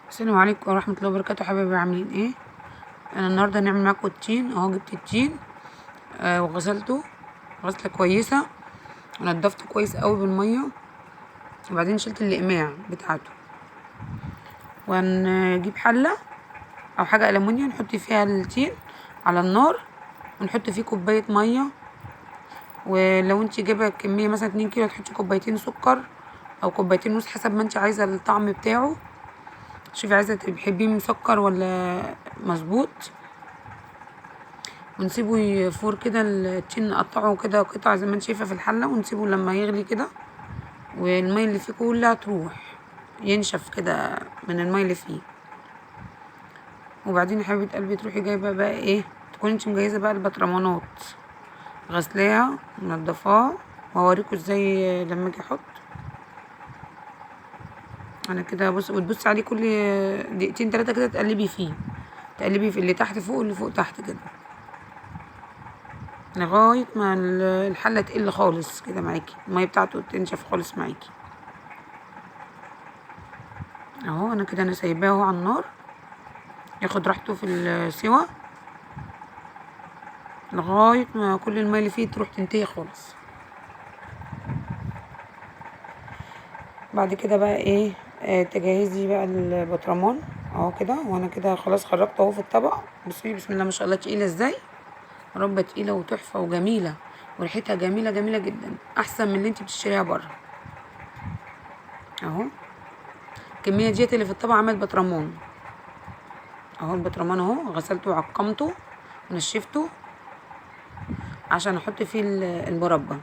السلام عليكم ورحمة الله وبركاته. حبايبي عاملين ايه؟ انا النهارده هنعمل معاكم التين اهو. جبت التين وغسلته غسلة كويسة ونضفته كويس قوي بالمية، وبعدين شلت الاقماع بتاعته. وهنجيب حلة او حاجة ألمونيا نحط فيها التين على النار، ونحط فيه كوباية مية. ولو انت جايبه كمية مثلا 2 كيلو هتحطي كوبايتين سكر او كوبايتين ونص حسب ما انت عايزة الطعم بتاعه. شوفي عايزة تحبيه مسكر ولا مظبوط. ونسيبه يفور كده التين، نقطعه كده قطع زي ما انت شايفه في الحله، ونسيبه لما يغلي كده والميه اللي فيه كلها تروح، ينشف كده من الميه اللي فيه. وبعدين يا حبيبه قلبي تروحي جايبه بقى ايه، تكوني انت مجهزه بقى البطرمانات، غسلاها منضفاها. وهوريكم ازاي لما اجي احط انا كده. بص، وتبصي عليه كل دقيقتين 3 كده، تقلبي فيه، تقلبي في اللي تحت فوق واللي فوق تحت كده لغايه ما الحله تقل خالص كده معاكي، الميه بتاعته تنشف خالص معاكي اهو. انا كده سايباه اهو على النار ياخد راحته في السوا لغايه ما كل الميه اللي فيه تروح تنتهي خالص. بعد كده بقى ايه، تجهزي بقى البطرمان اهو كده. وانا كده خلاص خرجت اهو في الطبق. بسم الله ما شاء الله، تقيله ازاي، مربى تقيله وتحفه وجميله، وريحتها جميله جميله جدا، احسن من اللي انت بتشتريها بره اهو. الكميه ديت اللي في الطبق عملت بطرمان اهو. البطرمان اهو غسلته وعقمته ونشفته عشان احط فيه المربى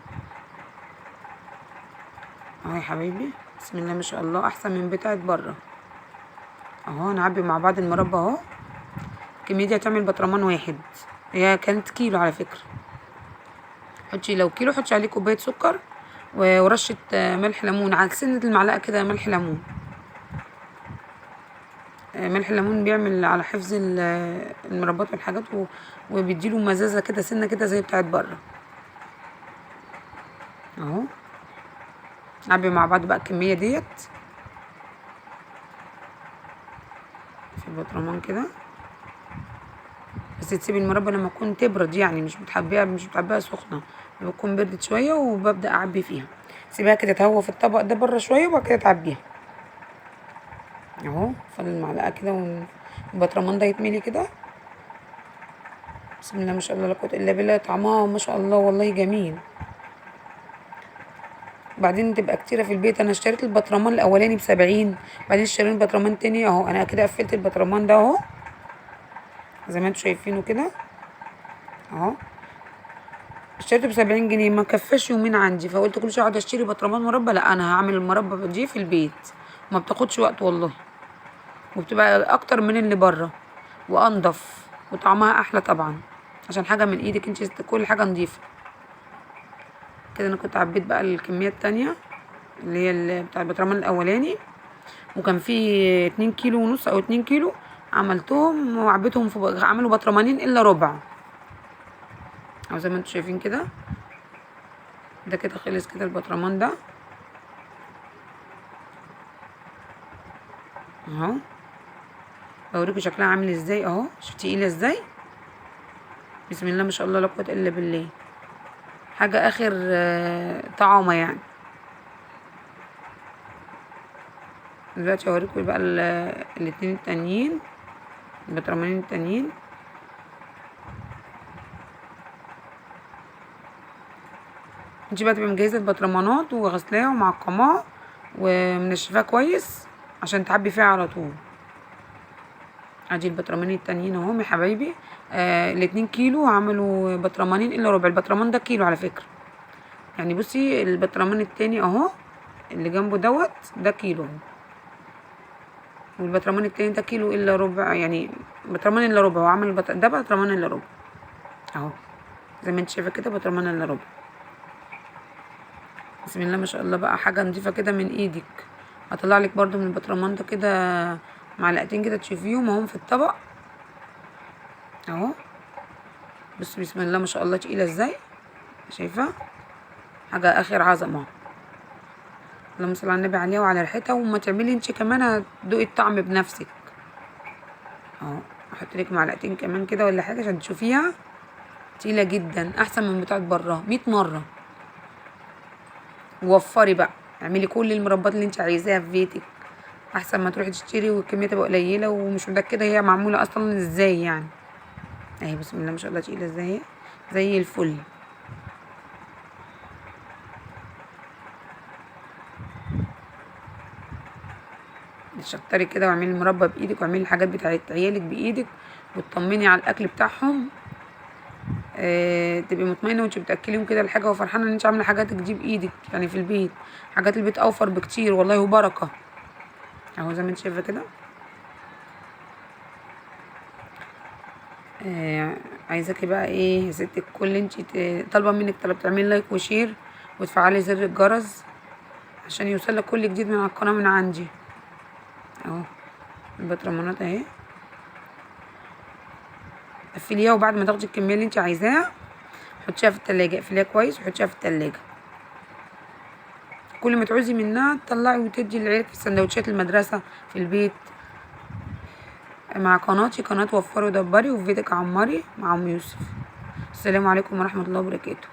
اهو يا حبايبي. بسم الله ما شاء الله، احسن من بتاعت بره اهو. نعبي مع بعض المربى اهو. الكميه دي هتعمل بطرمان واحد، هي كانت كيلو على فكره. حطي لو كيلو حطي عليه كوبايه سكر ورشه ملح ليمون، على سنه المعلقه كده ملح ليمون. ملح الليمون بيعمل على حفظ المربات والحاجات وبيديله مزازه كده سنه كده زي بتاعت بره اهو. نعبي مع بعض بقى الكميه ديت في البطرمان كده. بس تسيبي المربى لما تكون تبرد، يعني مش بتحبيها سخنه، لما تكون بردت شويه وببدا اعبي فيها. سيبيها كده تهوى في الطبق ده بره شويه وبعد كده تعبيها اهو. فضل المعلقه كده والبطرمان ده يتملي كده. بسم الله ما شاء الله لا قوه الا بالله، طعمها ما شاء الله والله جميل. بعدين تبقى كتيره في البيت. انا اشتريت البطرمان الاولاني ب70، بعدين اشتريت بطرمان تاني اهو. انا كده قفلت البطرمان ده اهو زي ما انتوا شايفينه كده اهو. اشتريته ب70 جنيه، ما كفاش يومين عندي، فقلت كل شويه اقعد اشتري بطرمان مربى، لا انا هعمل المربى دي في البيت. ما بتاخدش وقت والله، وبتبقى اكتر من اللي بره وانضف وطعمها احلى طبعا، عشان حاجه من ايدك انت، كل حاجه نضيفه كده. انا كنت عبيت بقى الكميه التانية اللي هي بتاع البطرمان الاولاني، وكان في 2 كيلو ونص او 2 كيلو، عملتهم وعبيتهم في عملوا بطرمانين الا ربع او زي ما انتوا شايفين كده. ده كده خلص كده البطرمان ده اهو. بوريكم شكلها عامل ازاي اهو. شفتي تقيله ازاي، بسم الله ما شاء الله لا قوه الا بالله، حاجه اخر طعامه يعني. دلوقتي هوريكم بقى الاتنين التانيين، البطرمانين التانيين. انتي بقى تبقي مجهزه البطرمانات وغسلاها ومعقماها ومنشفاها كويس عشان تعبي فيها على طول. ادي البطرمانين التانيين اهم يا حبايبي. ال2 كيلو عملوا بطرمانين الا ربع. البطرمان ده كيلو على فكره، يعني بصي البطرمان التاني اهو اللي جنبه دوت ده كيلو اهو، والبطرمان التاني ده كيلو الا ربع، يعني بطرمان الا ربع. هو عمل ده بطرمان الا ربع اهو، زي ما انت شايفه كده بطرمان الا ربع. بسم الله ما شاء الله بقى، حاجه نضيفه كده من ايدك. هطلع لك برده من البطرمان ده كده معلقتين كده تشوفيهم اهم في الطبق اهو. بسم الله ما شاء الله تقيله ازاي، شايفه حاجه اخر عظمه. اللهم صل على النبي عليها وعلى ريحتها. وما تعملي انت كمان هتدوقي الطعم بنفسك اهو. احط لك معلقتين كمان كده ولا حاجه عشان تشوفيها تقيله جدا، احسن من بتاعه بره 100 مره. ووفري بقى، اعملي كل المربات اللي انت عايزاها في بيتك، احسن ما تروحي تشتري والكميه تبقى قليله ومش متاكده هي معموله اصلا ازاي يعني. اهي بسم الله ما شاء الله تقيله ازاي، زي الفل. تشطري كده واعملي المربى بايدك واعملي الحاجات بتاعت عيالك بايدك وتطمني على الاكل بتاعهم. تبقي مطمئنه وانت بتاكليهم كده الحاجه وفرحانه ان انت عامله حاجاتك دي بايدك يعني في البيت. حاجات البيت اوفر بكتير والله وبركه اهو زي ما انت شايفه كده. عايزاكي بقى ايه يا ست الكل، انت طالبه منك طلب تعملي لايك وشير وتفعلي زر الجرس عشان يوصلك كل جديد من على القناه من عندي اهو. البطرمانات اهي، قفليها وبعد ما تاخدي الكميه اللي انت عايزاها حطيها في التلاجة، اقفليها كويس وحطيها في التلاجة. كل ما تعوزي منها تطلعي وتدي لعيالك في سندوتشات المدرسة في البيت. مع قناتي قناة وفري ودبري وفي بيتك عمري مع ام يوسف. السلام عليكم ورحمة الله وبركاته.